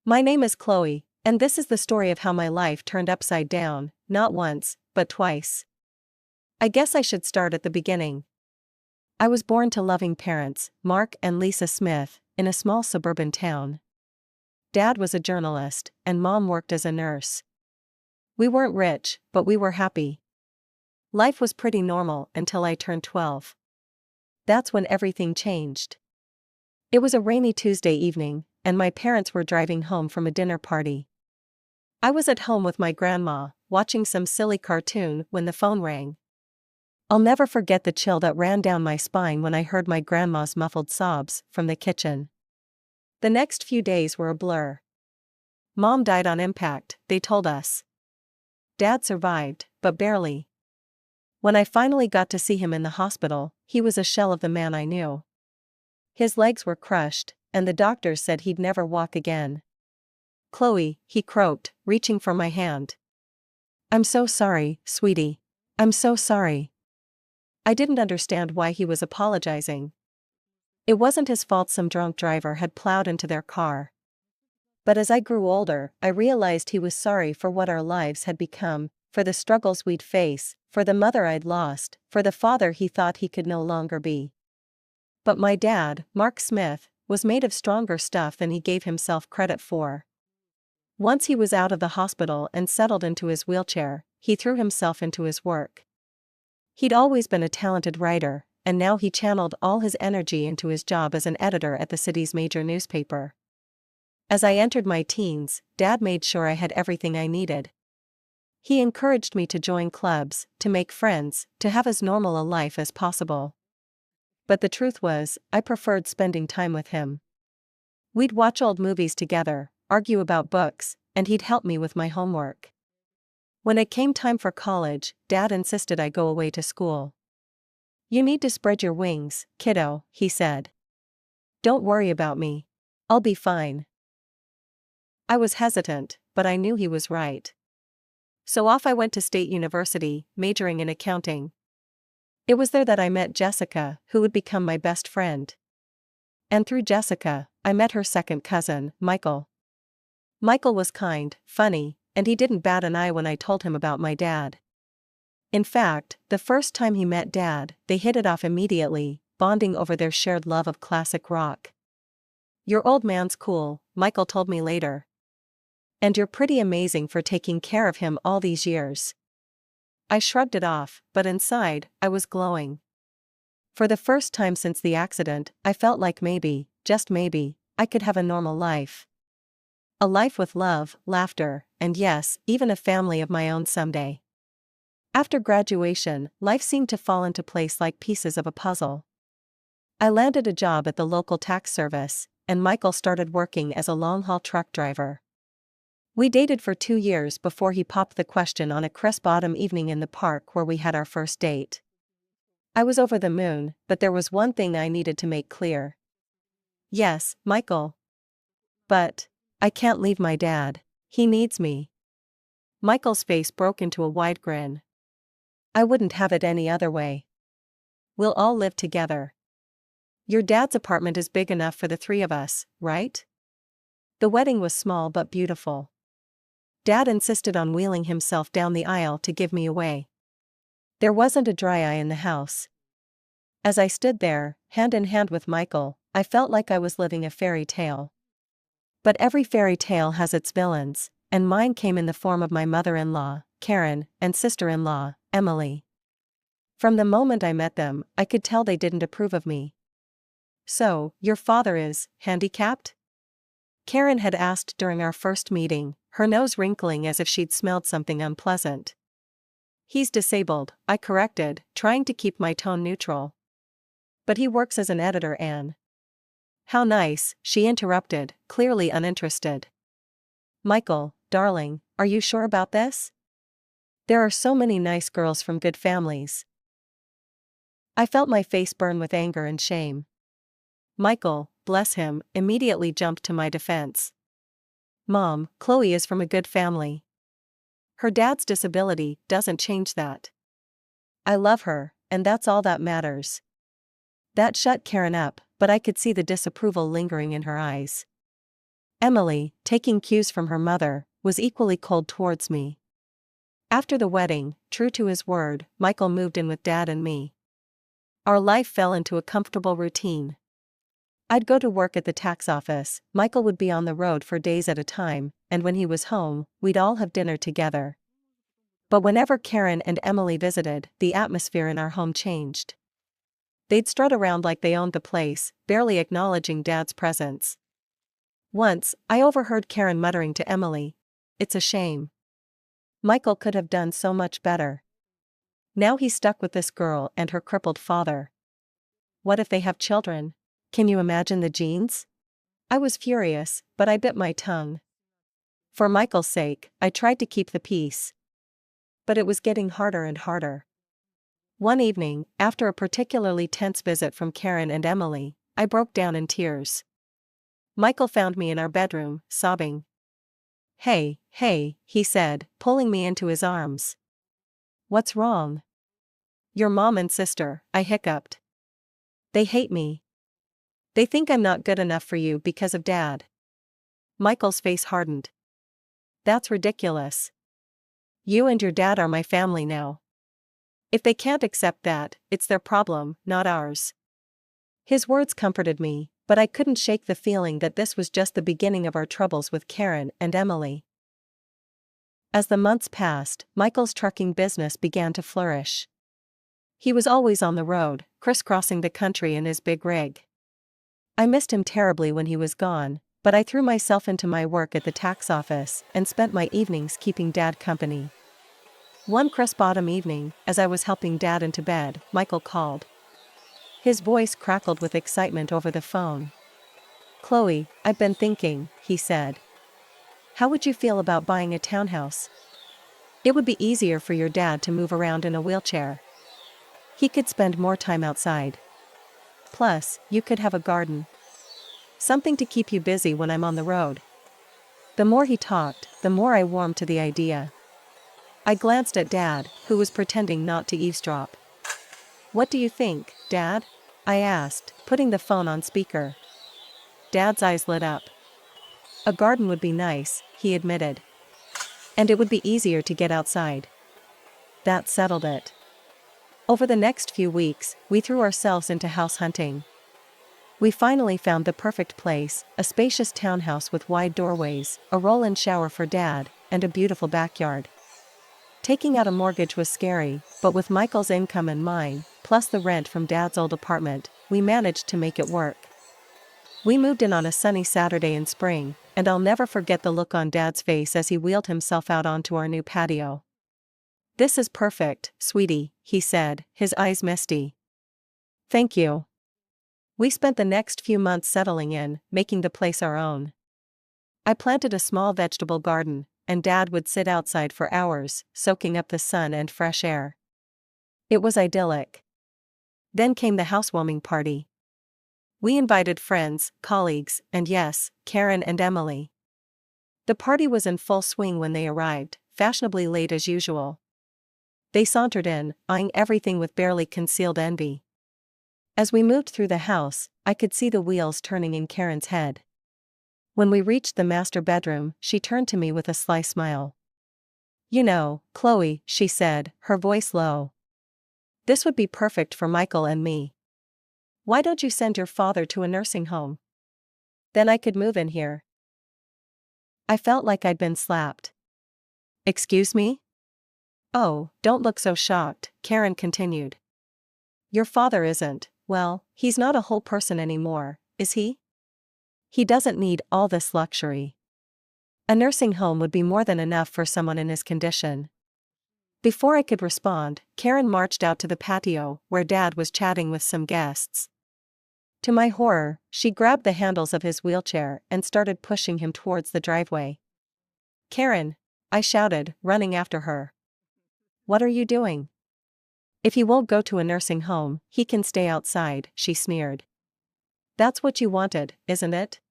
My name is Chloe, and this is the story of how my life turned upside down, not once, but twice. I guess I should start at the beginning. I was born to loving parents, Mark and Lisa Smith, in a small suburban town. Dad was a journalist, and Mom worked as a nurse. We weren't rich, but we were happy. Life was pretty normal until I turned 12. That's when everything changed. It was a rainy Tuesday evening, and my parents were driving home from a dinner party. I was at home with my grandma, watching some silly cartoon when the phone rang. I'll never forget the chill that ran down my spine when I heard my grandma's muffled sobs from the kitchen. The next few days were a blur. Mom died on impact, they told us. Dad survived, but barely. When I finally got to see him in the hospital, he was a shell of the man I knew. His legs were crushed, and the doctors said he'd never walk again. "Chloe," he croaked, reaching for my hand. "I'm so sorry, sweetie. I'm so sorry." I didn't understand why he was apologizing. It wasn't his fault some drunk driver had plowed into their car. But as I grew older, I realized he was sorry for what our lives had become, for the struggles we'd face, for the mother I'd lost, for the father he thought he could no longer be. But my dad, Mark Smith, was made of stronger stuff than he gave himself credit for. Once he was out of the hospital and settled into his wheelchair, he threw himself into his work. He'd always been a talented writer, and now he channeled all his energy into his job as an editor at the city's major newspaper. As I entered my teens, Dad made sure I had everything I needed. He encouraged me to join clubs, to make friends, to have as normal a life as possible. But the truth was, I preferred spending time with him. We'd watch old movies together, argue about books, and he'd help me with my homework. When it came time for college, Dad insisted I go away to school. "You need to spread your wings, kiddo," he said. "Don't worry about me. I'll be fine." I was hesitant, but I knew he was right. So off I went to State University, majoring in accounting. It was there that I met Jessica, who would become my best friend. And through Jessica, I met her second cousin, Michael. Michael was kind, funny, and he didn't bat an eye when I told him about my dad. In fact, the first time he met Dad, they hit it off immediately, bonding over their shared love of classic rock. "Your old man's cool," Michael told me later. "And you're pretty amazing for taking care of him all these years." I shrugged it off, but inside, I was glowing. For the first time since the accident, I felt like maybe, just maybe, I could have a normal life. A life with love, laughter, and yes, even a family of my own someday. After graduation, life seemed to fall into place like pieces of a puzzle. I landed a job at the local tax service, and Michael started working as a long-haul truck driver. We dated for 2 years before he popped the question on a crisp autumn evening in the park where we had our first date. I was over the moon, but there was one thing I needed to make clear. "Yes, Michael. But I can't leave my dad. He needs me." Michael's face broke into a wide grin. "I wouldn't have it any other way. We'll all live together. Your dad's apartment is big enough for the 3 of us, right?" The wedding was small but beautiful. Dad insisted on wheeling himself down the aisle to give me away. There wasn't a dry eye in the house. As I stood there, hand in hand with Michael, I felt like I was living a fairy tale. But every fairy tale has its villains, and mine came in the form of my mother-in-law, Karen, and sister-in-law, Emily. From the moment I met them, I could tell they didn't approve of me. "So, your father is handicapped?" Karen had asked during our first meeting, her nose wrinkling as if she'd smelled something unpleasant. "He's disabled," I corrected, trying to keep my tone neutral. "But he works as an editor, Anne." "How nice," she interrupted, clearly uninterested. "Michael, darling, are you sure about this? There are so many nice girls from good families." I felt my face burn with anger and shame. Michael, bless him, immediately jumped to my defense. "Mom, Chloe is from a good family. Her dad's disability doesn't change that. I love her, and that's all that matters." That shut Karen up, but I could see the disapproval lingering in her eyes. Emily, taking cues from her mother, was equally cold towards me. After the wedding, true to his word, Michael moved in with Dad and me. Our life fell into a comfortable routine. I'd go to work at the tax office, Michael would be on the road for days at a time, and when he was home, we'd all have dinner together. But whenever Karen and Emily visited, the atmosphere in our home changed. They'd strut around like they owned the place, barely acknowledging Dad's presence. Once, I overheard Karen muttering to Emily, "It's a shame. Michael could have done so much better. Now he's stuck with this girl and her crippled father. What if they have children? Can you imagine the genes?" I was furious, but I bit my tongue. For Michael's sake, I tried to keep the peace. But it was getting harder and harder. One evening, after a particularly tense visit from Karen and Emily, I broke down in tears. Michael found me in our bedroom, sobbing. Hey, he said, pulling me into his arms. "What's wrong?" "Your mom and sister," I hiccuped. "They hate me. They think I'm not good enough for you because of Dad." Michael's face hardened. "That's ridiculous. You and your dad are my family now. If they can't accept that, it's their problem, not ours." His words comforted me, but I couldn't shake the feeling that this was just the beginning of our troubles with Karen and Emily. As the months passed, Michael's trucking business began to flourish. He was always on the road, crisscrossing the country in his big rig. I missed him terribly when he was gone, but I threw myself into my work at the tax office and spent my evenings keeping Dad company. One crisp autumn evening, as I was helping Dad into bed, Michael called. His voice crackled with excitement over the phone. "Chloe, I've been thinking," he said. "How would you feel about buying a townhouse? It would be easier for your dad to move around in a wheelchair. He could spend more time outside. Plus, you could have a garden. Something to keep you busy when I'm on the road." The more he talked, the more I warmed to the idea. I glanced at Dad, who was pretending not to eavesdrop. "What do you think, Dad?" I asked, putting the phone on speaker. Dad's eyes lit up. "A garden would be nice," he admitted. "And it would be easier to get outside." That settled it. Over the next few weeks, we threw ourselves into house hunting. We finally found the perfect place, a spacious townhouse with wide doorways, a roll-in shower for Dad, and a beautiful backyard. Taking out a mortgage was scary, but with Michael's income and mine, plus the rent from Dad's old apartment, we managed to make it work. We moved in on a sunny Saturday in spring, and I'll never forget the look on Dad's face as he wheeled himself out onto our new patio. "This is perfect, sweetie," he said, his eyes misty. "Thank you." We spent the next few months settling in, making the place our own. I planted a small vegetable garden, and Dad would sit outside for hours, soaking up the sun and fresh air. It was idyllic. Then came the housewarming party. We invited friends, colleagues, and yes, Karen and Emily. The party was in full swing when they arrived, fashionably late as usual. They sauntered in, eyeing everything with barely concealed envy. As we moved through the house, I could see the wheels turning in Karen's head. When we reached the master bedroom, she turned to me with a sly smile. "You know, Chloe," she said, her voice low. "This would be perfect for Michael and me. Why don't you send your father to a nursing home? Then I could move in here." I felt like I'd been slapped. "Excuse me?" "Oh, don't look so shocked," Karen continued. "Your father isn't, well, he's not a whole person anymore, is he? He doesn't need all this luxury. A nursing home would be more than enough for someone in his condition." Before I could respond, Karen marched out to the patio, where Dad was chatting with some guests. To my horror, she grabbed the handles of his wheelchair and started pushing him towards the driveway. "Karen!" I shouted, running after her. "What are you doing?" "If he won't go to a nursing home, he can stay outside," she sneered. "That's what you wanted, isn't it?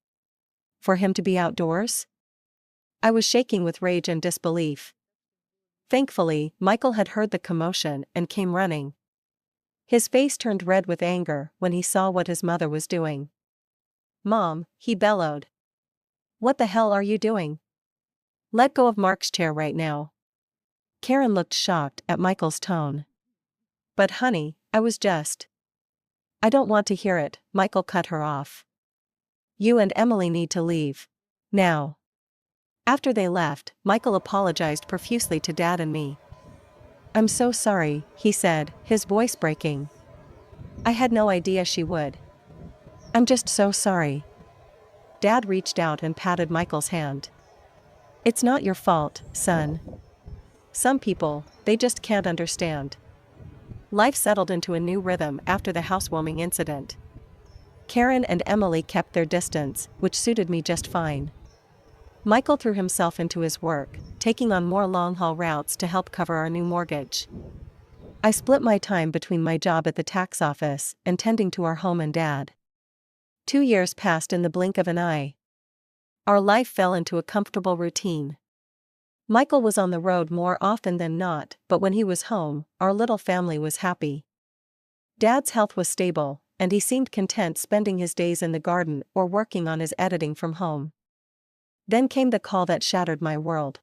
For him to be outdoors?" I was shaking with rage and disbelief. Thankfully, Michael had heard the commotion and came running. His face turned red with anger when he saw what his mother was doing. "Mom," he bellowed. What the hell are you doing? Let go of Mark's chair right now. Karen looked shocked at Michael's tone. But honey, I was just. I don't want to hear it, Michael cut her off. You and Emily need to leave. Now. After they left, Michael apologized profusely to Dad and me. I'm so sorry, he said, his voice breaking. I had no idea she would. I'm just so sorry. Dad reached out and patted Michael's hand. It's not your fault, son. Some people, they just can't understand. Life settled into a new rhythm after the housewarming incident. Karen and Emily kept their distance, which suited me just fine. Michael threw himself into his work, taking on more long-haul routes to help cover our new mortgage. I split my time between my job at the tax office and tending to our home and Dad. 2 years passed in the blink of an eye. Our life fell into a comfortable routine. Michael was on the road more often than not, but when he was home, our little family was happy. Dad's health was stable, and he seemed content spending his days in the garden or working on his editing from home. Then came the call that shattered my world.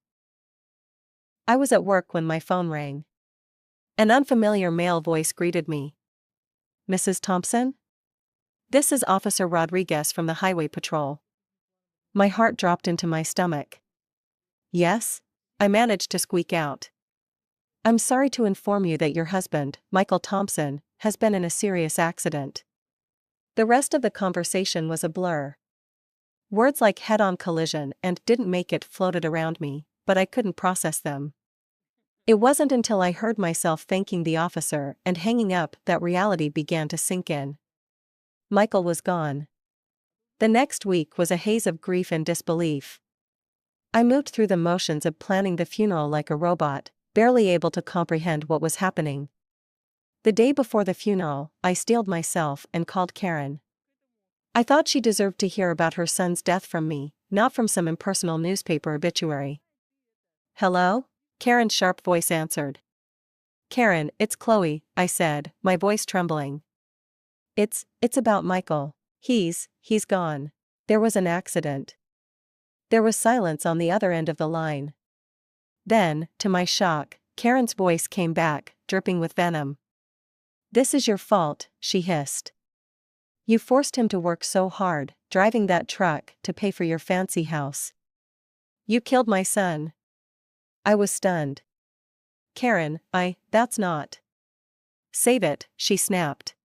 I was at work when my phone rang. An unfamiliar male voice greeted me. Mrs. Thompson? This is Officer Rodriguez from the Highway Patrol. My heart dropped into my stomach. Yes? I managed to squeak out. I'm sorry to inform you that your husband, Michael Thompson, has been in a serious accident. The rest of the conversation was a blur. Words like head-on collision and didn't make it floated around me, but I couldn't process them. It wasn't until I heard myself thanking the officer and hanging up that reality began to sink in. Michael was gone. The next week was a haze of grief and disbelief. I moved through the motions of planning the funeral like a robot, barely able to comprehend what was happening. The day before the funeral, I steeled myself and called Karen. I thought she deserved to hear about her son's death from me, not from some impersonal newspaper obituary. Hello? Karen's sharp voice answered. Karen, it's Chloe, I said, my voice trembling. It's about Michael. He's gone. There was an accident. There was silence on the other end of the line. Then, to my shock, Karen's voice came back, dripping with venom. This is your fault, she hissed. You forced him to work so hard, driving that truck to pay for your fancy house. You killed my son. I was stunned. Karen, that's not. Save it, she snapped.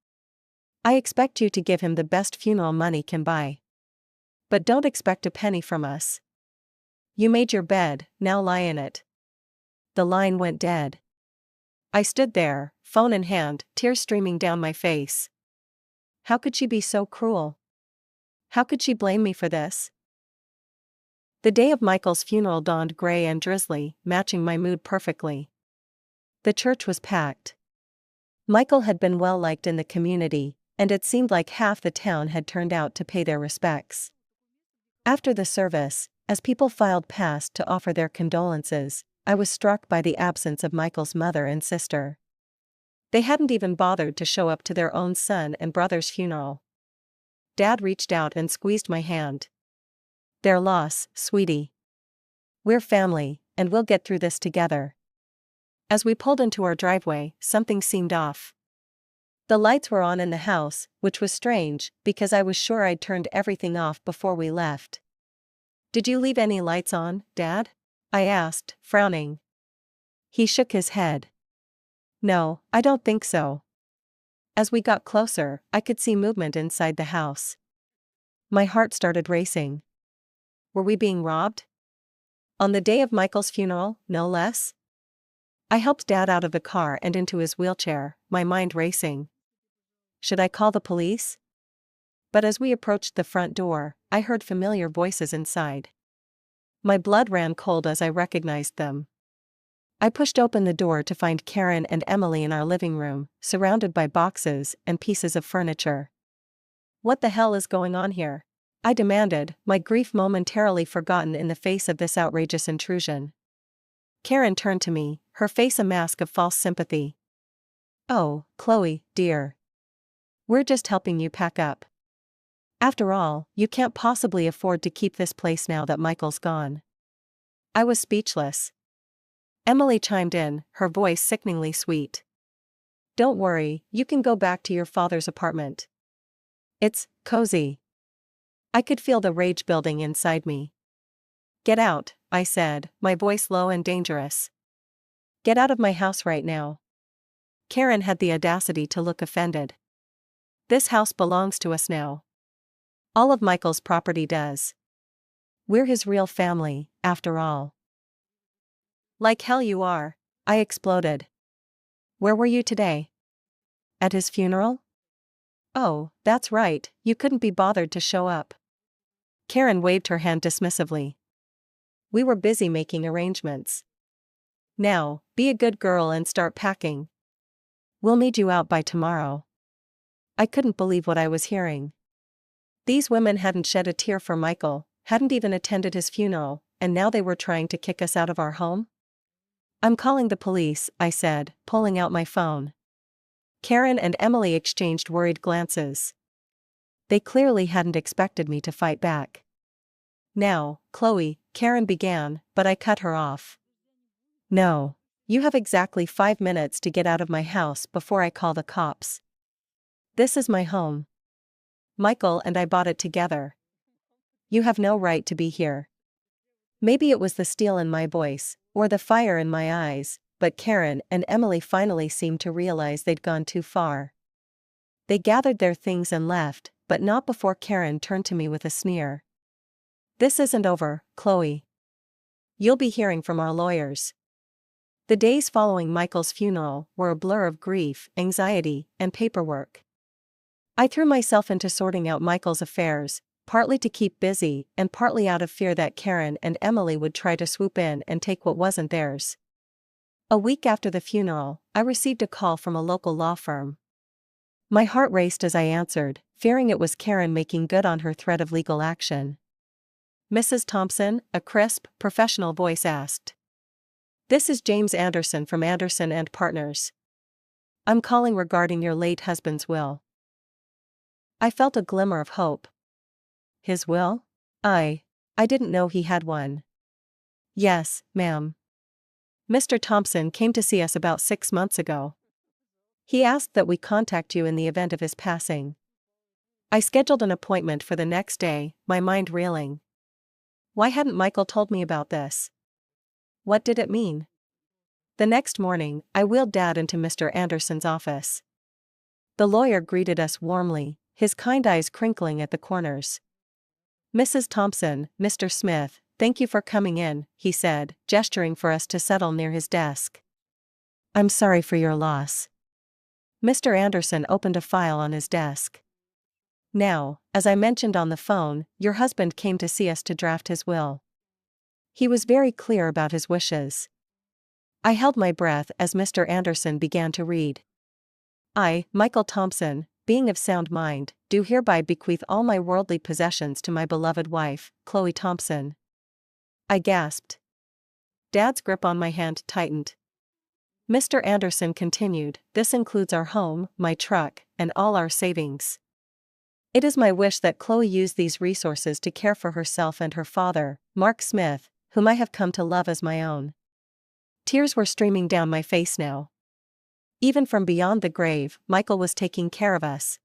I expect you to give him the best funeral money can buy. But don't expect a penny from us. You made your bed, now lie in it. The line went dead. I stood there, phone in hand, tears streaming down my face. How could she be so cruel? How could she blame me for this? The day of Michael's funeral dawned gray and drizzly, matching my mood perfectly. The church was packed. Michael had been well liked in the community, and it seemed like half the town had turned out to pay their respects. After the service, as people filed past to offer their condolences, I was struck by the absence of Michael's mother and sister. They hadn't even bothered to show up to their own son and brother's funeral. Dad reached out and squeezed my hand. Their loss, sweetie. We're family, and we'll get through this together. As we pulled into our driveway, something seemed off. The lights were on in the house, which was strange, because I was sure I'd turned everything off before we left. Did you leave any lights on, Dad? I asked, frowning. He shook his head. No, I don't think so. As we got closer, I could see movement inside the house. My heart started racing. Were we being robbed? On the day of Michael's funeral, no less? I helped Dad out of the car and into his wheelchair, my mind racing. Should I call the police? But as we approached the front door, I heard familiar voices inside. My blood ran cold as I recognized them. I pushed open the door to find Karen and Emily in our living room, surrounded by boxes and pieces of furniture. What the hell is going on here? I demanded, my grief momentarily forgotten in the face of this outrageous intrusion. Karen turned to me, her face a mask of false sympathy. Oh, Chloe, dear. We're just helping you pack up. After all, you can't possibly afford to keep this place now that Michael's gone. I was speechless. Emily chimed in, her voice sickeningly sweet. Don't worry, you can go back to your father's apartment. It's cozy. I could feel the rage building inside me. Get out, I said, my voice low and dangerous. Get out of my house right now. Karen had the audacity to look offended. This house belongs to us now. All of Michael's property does. We're his real family, after all. Like hell you are, I exploded. Where were you today? At his funeral? Oh, that's right, you couldn't be bothered to show up. Karen waved her hand dismissively. We were busy making arrangements. Now, be a good girl and start packing. We'll need you out by tomorrow. I couldn't believe what I was hearing. These women hadn't shed a tear for Michael, hadn't even attended his funeral, and now they were trying to kick us out of our home? I'm calling the police, I said, pulling out my phone. Karen and Emily exchanged worried glances. They clearly hadn't expected me to fight back. Now, Chloe, Karen began, but I cut her off. No. You have exactly 5 minutes to get out of my house before I call the cops. This is my home. Michael and I bought it together. You have no right to be here. Maybe it was the steel in my voice, or the fire in my eyes, but Karen and Emily finally seemed to realize they'd gone too far. They gathered their things and left, but not before Karen turned to me with a sneer. This isn't over, Chloe. You'll be hearing from our lawyers. The days following Michael's funeral were a blur of grief, anxiety, and paperwork. I threw myself into sorting out Michael's affairs, partly to keep busy and partly out of fear that Karen and Emily would try to swoop in and take what wasn't theirs. A week after the funeral, I received a call from a local law firm. My heart raced as I answered, fearing it was Karen making good on her threat of legal action. Mrs. Thompson, a crisp, professional voice asked. This is James Anderson from Anderson and Partners. I'm calling regarding your late husband's will. I felt a glimmer of hope. His will? I didn't know he had one. Yes, ma'am. Mr. Thompson came to see us about 6 months ago. He asked that we contact you in the event of his passing. I scheduled an appointment for the next day, my mind reeling. Why hadn't Michael told me about this? What did it mean? The next morning, I wheeled Dad into Mr. Anderson's office. The lawyer greeted us warmly, his kind eyes crinkling at the corners. Mrs. Thompson, Mr. Smith, thank you for coming in, he said, gesturing for us to settle near his desk. I'm sorry for your loss. Mr. Anderson opened a file on his desk. Now, as I mentioned on the phone, your husband came to see us to draft his will. He was very clear about his wishes. I held my breath as Mr. Anderson began to read. I, Michael Thompson, being of sound mind, do hereby bequeath all my worldly possessions to my beloved wife, Chloe Thompson. I gasped. Dad's grip on my hand tightened. Mr. Anderson continued, this includes our home, my truck, and all our savings. It is my wish that Chloe use these resources to care for herself and her father, Mark Smith, whom I have come to love as my own. Tears were streaming down my face now. Even from beyond the grave, Michael was taking care of us.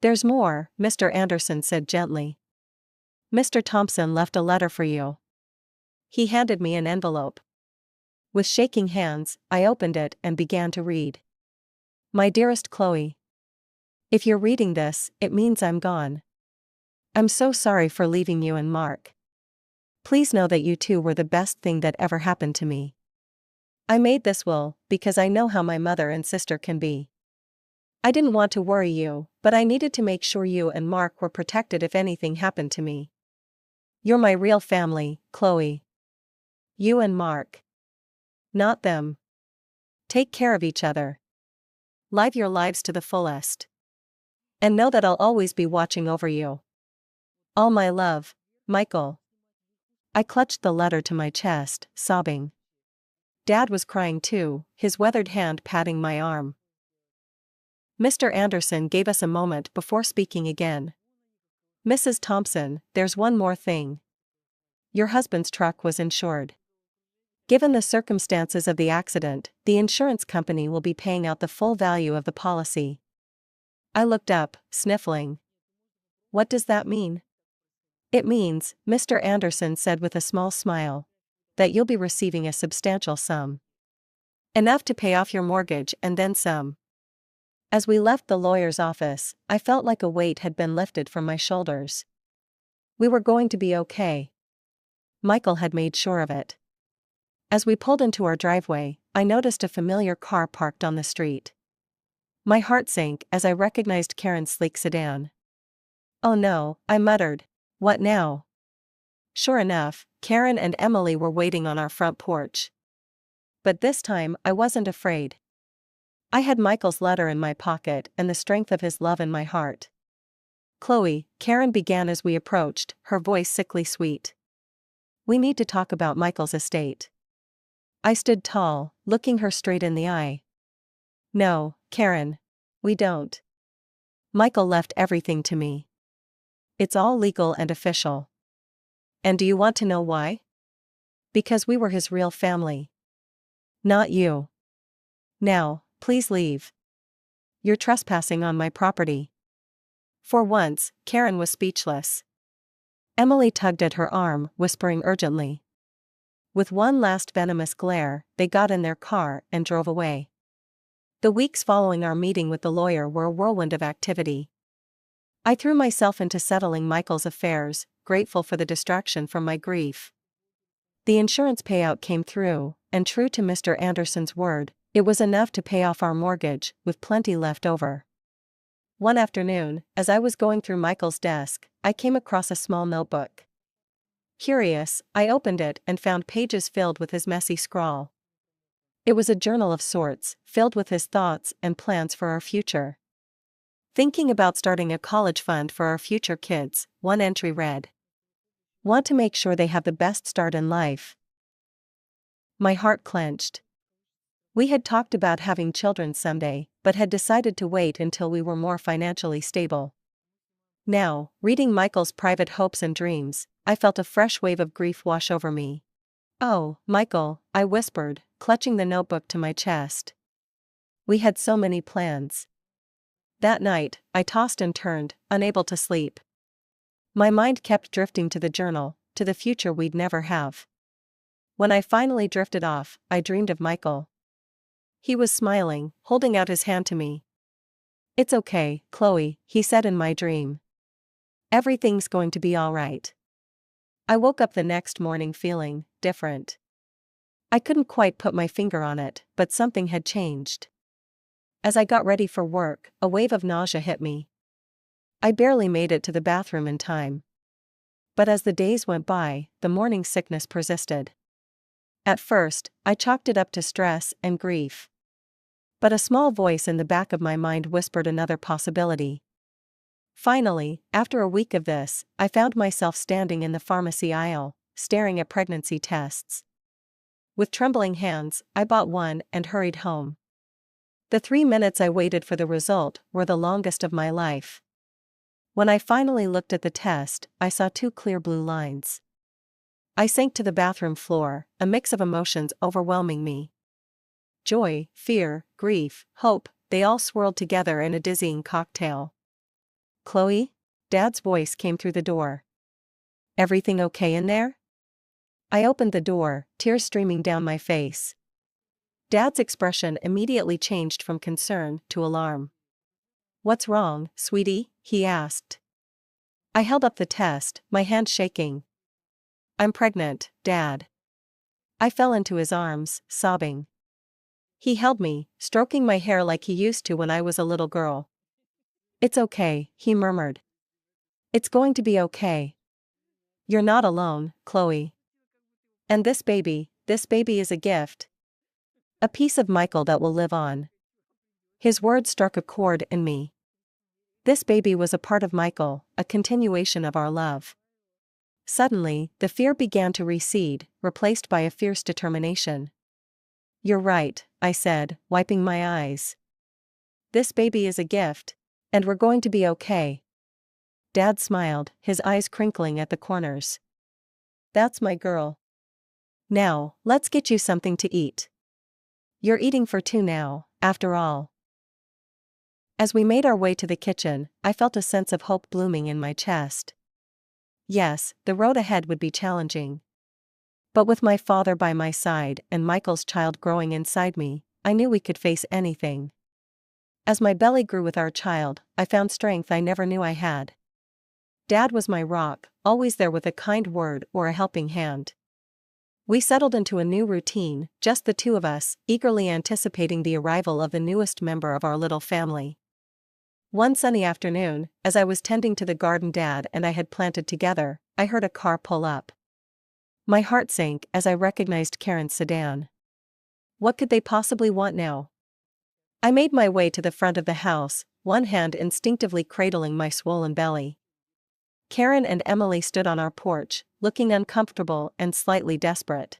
There's more, Mr. Anderson said gently. Mr. Thompson left a letter for you. He handed me an envelope. With shaking hands, I opened it and began to read. My dearest Chloe. If you're reading this, it means I'm gone. I'm so sorry for leaving you and Mark. Please know that you two were the best thing that ever happened to me. I made this will because I know how my mother and sister can be. I didn't want to worry you, but I needed to make sure you and Mark were protected if anything happened to me. You're my real family, Chloe. You and Mark. Not them. Take care of each other. Live your lives to the fullest. And know that I'll always be watching over you. All my love, Michael. I clutched the letter to my chest, sobbing. Dad was crying too, his weathered hand patting my arm. Mr. Anderson gave us a moment before speaking again. Mrs. Thompson, there's one more thing. Your husband's truck was insured. Given the circumstances of the accident, the insurance company will be paying out the full value of the policy. I looked up, sniffling. What does that mean? It means, Mr. Anderson said with a small smile, that you'll be receiving a substantial sum. Enough to pay off your mortgage and then some. As we left the lawyer's office, I felt like a weight had been lifted from my shoulders. We were going to be okay. Michael had made sure of it. As we pulled into our driveway, I noticed a familiar car parked on the street. My heart sank as I recognized Karen's sleek sedan. Oh no, I muttered. What now? Sure enough, Karen and Emily were waiting on our front porch. But this time, I wasn't afraid. I had Michael's letter in my pocket and the strength of his love in my heart. Chloe, Karen began as we approached, her voice sickly sweet. We need to talk about Michael's estate. I stood tall, looking her straight in the eye. No, Karen. We don't. Michael left everything to me. It's all legal and official. And do you want to know why? Because we were his real family. Not you. Now, please leave. You're trespassing on my property. For once, Karen was speechless. Emily tugged at her arm, whispering urgently. With one last venomous glare, they got in their car and drove away. The weeks following our meeting with the lawyer were a whirlwind of activity. I threw myself into settling Michael's affairs, grateful for the distraction from my grief. The insurance payout came through, and true to Mr. Anderson's word, it was enough to pay off our mortgage, with plenty left over. One afternoon, as I was going through Michael's desk, I came across a small notebook. Curious, I opened it and found pages filled with his messy scrawl. It was a journal of sorts, filled with his thoughts and plans for our future. Thinking about starting a college fund for our future kids, one entry read. Want to make sure they have the best start in life. My heart clenched. We had talked about having children someday, but had decided to wait until we were more financially stable. Now, reading Michael's private hopes and dreams, I felt a fresh wave of grief wash over me. Oh, Michael, I whispered, clutching the notebook to my chest. We had so many plans. That night, I tossed and turned, unable to sleep. My mind kept drifting to the journal, to the future we'd never have. When I finally drifted off, I dreamed of Michael. He was smiling, holding out his hand to me. It's okay, Chloe, he said in my dream. Everything's going to be all right. I woke up the next morning feeling different. I couldn't quite put my finger on it, but something had changed. As I got ready for work, a wave of nausea hit me. I barely made it to the bathroom in time. But as the days went by, the morning sickness persisted. At first, I chalked it up to stress and grief. But a small voice in the back of my mind whispered another possibility. Finally, after a week of this, I found myself standing in the pharmacy aisle, staring at pregnancy tests. With trembling hands, I bought one and hurried home. The 3 minutes I waited for the result were the longest of my life. When I finally looked at the test, I saw 2 clear blue lines. I sank to the bathroom floor, a mix of emotions overwhelming me. Joy, fear, grief, hope, they all swirled together in a dizzying cocktail. Chloe? Dad's voice came through the door. Everything okay in there? I opened the door, tears streaming down my face. Dad's expression immediately changed from concern to alarm. What's wrong, sweetie? He asked. I held up the test, my hand shaking. I'm pregnant, Dad. I fell into his arms, sobbing. He held me, stroking my hair like he used to when I was a little girl. It's okay, he murmured. It's going to be okay. You're not alone, Chloe. And this baby is a gift. A piece of Michael that will live on. His words struck a chord in me. This baby was a part of Michael, a continuation of our love. Suddenly, the fear began to recede, replaced by a fierce determination. You're right, I said, wiping my eyes. This baby is a gift. And we're going to be okay. Dad smiled, his eyes crinkling at the corners. That's my girl. Now, let's get you something to eat. You're eating for two now, after all. As we made our way to the kitchen, I felt a sense of hope blooming in my chest. Yes, the road ahead would be challenging. But with my father by my side and Michael's child growing inside me, I knew we could face anything. As my belly grew with our child, I found strength I never knew I had. Dad was my rock, always there with a kind word or a helping hand. We settled into a new routine, just the two of us, eagerly anticipating the arrival of the newest member of our little family. One sunny afternoon, as I was tending to the garden Dad and I had planted together, I heard a car pull up. My heart sank as I recognized Karen's sedan. What could they possibly want now? I made my way to the front of the house, one hand instinctively cradling my swollen belly. Karen and Emily stood on our porch, looking uncomfortable and slightly desperate.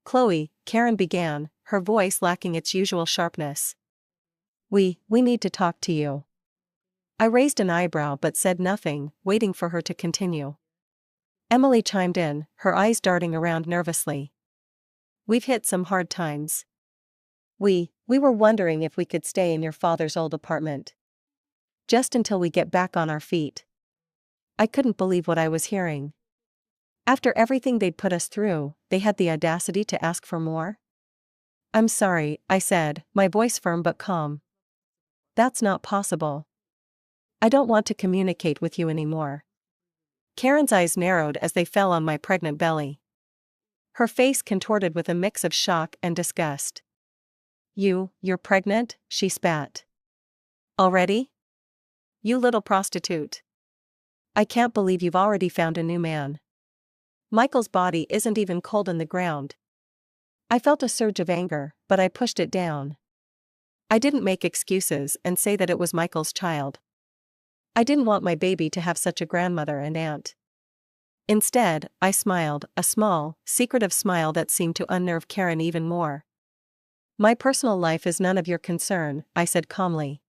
"Chloe," Karen began, her voice lacking its usual sharpness. We need to talk to you." I raised an eyebrow but said nothing, waiting for her to continue. Emily chimed in, her eyes darting around nervously. "We've hit some hard times. We were wondering if we could stay in your father's old apartment. Just until we get back on our feet." I couldn't believe what I was hearing. After everything they'd put us through, they had the audacity to ask for more? "I'm sorry," I said, my voice firm but calm. "That's not possible. I don't want to communicate with you anymore." Karen's eyes narrowed as they fell on my pregnant belly. Her face contorted with a mix of shock and disgust. You're pregnant?" she spat. "Already? You little prostitute. I can't believe you've already found a new man. Michael's body isn't even cold in the ground." I felt a surge of anger, but I pushed it down. I didn't make excuses and say that it was Michael's child. I didn't want my baby to have such a grandmother and aunt. Instead, I smiled, a small, secretive smile that seemed to unnerve Karen even more. "My personal life is none of your concern," I said calmly.